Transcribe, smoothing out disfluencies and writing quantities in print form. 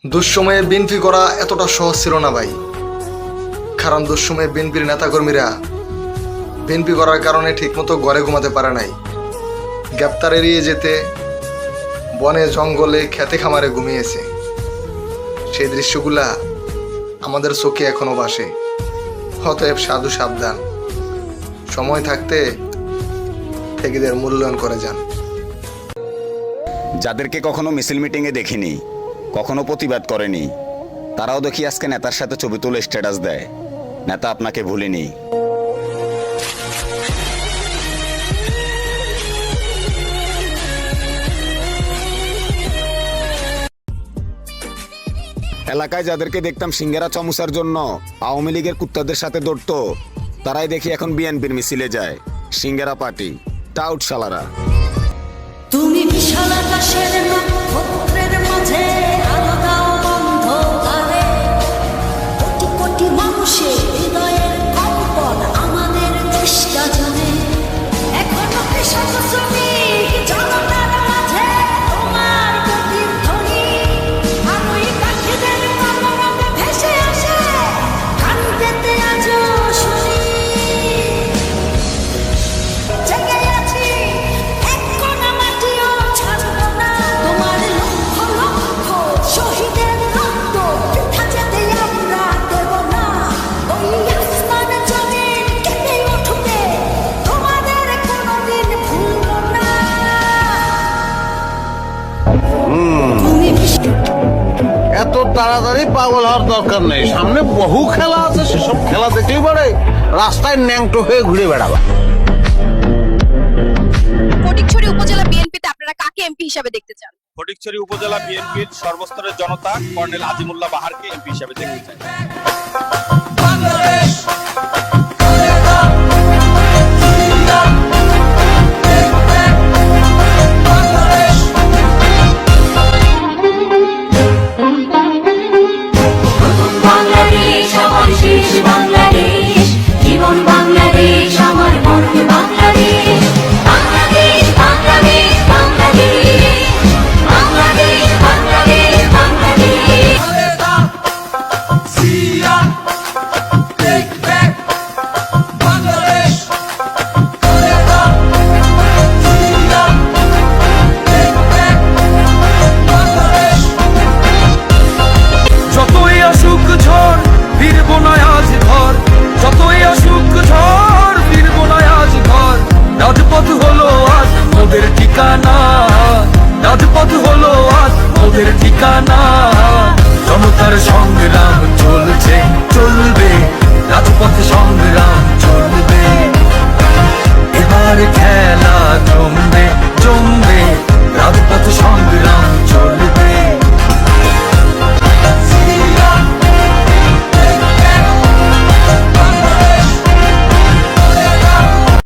দুঃসময়ে বিএনপি করা এতটা সহজ ছিল না ভাই। কারণ দুঃসময়ে বিএনপির নেতাকর্মীরা বিএনপি করার কারণে ঠিকমতো ঘরে ঘুমাতে পারে নাই। গ্রেপ্তার এড়িয়ে যেতে বনে জঙ্গলে খেতে খামারে ঘুমিয়েছে। সেই দৃশ্যগুলা আমাদের চোখে এখনো ভাসে। অতএব সাধু সাবধান, সময় থাকতে থেকেদের মূল্যায়ন করে যান। যাদেরকে কখনো মিছিল মিটিংয়ে দেখিনি, কখনো প্রতিবাদ করেনি, তারাও দেখি আজকে নেতার সাথে ছবি তুলে স্ট্যাটাস দেয়, নেতা আপনাকে ভুলিনি। এলাকায় যাদেরকে দেখতাম সিঙ্গারা চামুচার জন্য আওয়ামী লীগের কুত্তাদের সাথে দৌড়তো, তারাই দেখি এখন বিএনপির মিছিলে যায়। সিঙ্গারা পার্টি, টাউট শালারা। তুমি বিশাল আকাশের নক্ষত্রের মাঝে আলো দাও অন্ধকারে, কোটি কোটি মানুষের হৃদয়ের কম্পন আমাদের চেষ্টা জানে। এখনো কৃষক শ্রমিক জনতার মাঝে তোমার প্রতিধ্বনি, আলোয় পাখিদের কলরব ভেসে আসে, কান পেতে আজও শুনি। জেগে আছি, এক কণা মাটিও ছাড়ব না, তোমার লক্ষ লক্ষ শহীদের রক্ত বৃথা যেতে আমরা দেব না। ওই আসমান জমিন কেঁপে উঠবে, তোমাদের কোনোদিন ভুলব না। তুমি এত তাড়াতাড়ি পাগল হওয়ার দরকার নেই। সামনে বহু খেলা আছে, সেসব খেলা দেখলেই পারে রাস্তায় ন্যাংটো হয়ে ঘুরে বেড়াবা। ফটিকছড়ি উপজেলা বিএনপিতে আপনারা কাকে এমপি হিসাবে দেখতে চান? ফটিকছড়ি উপজেলা বিএনপির সর্বস্তরের জনতা কর্নেল আজিমুল্লাহ বাহারকে এমপি হিসেবে দেখতে চায়। বাংলাদেশ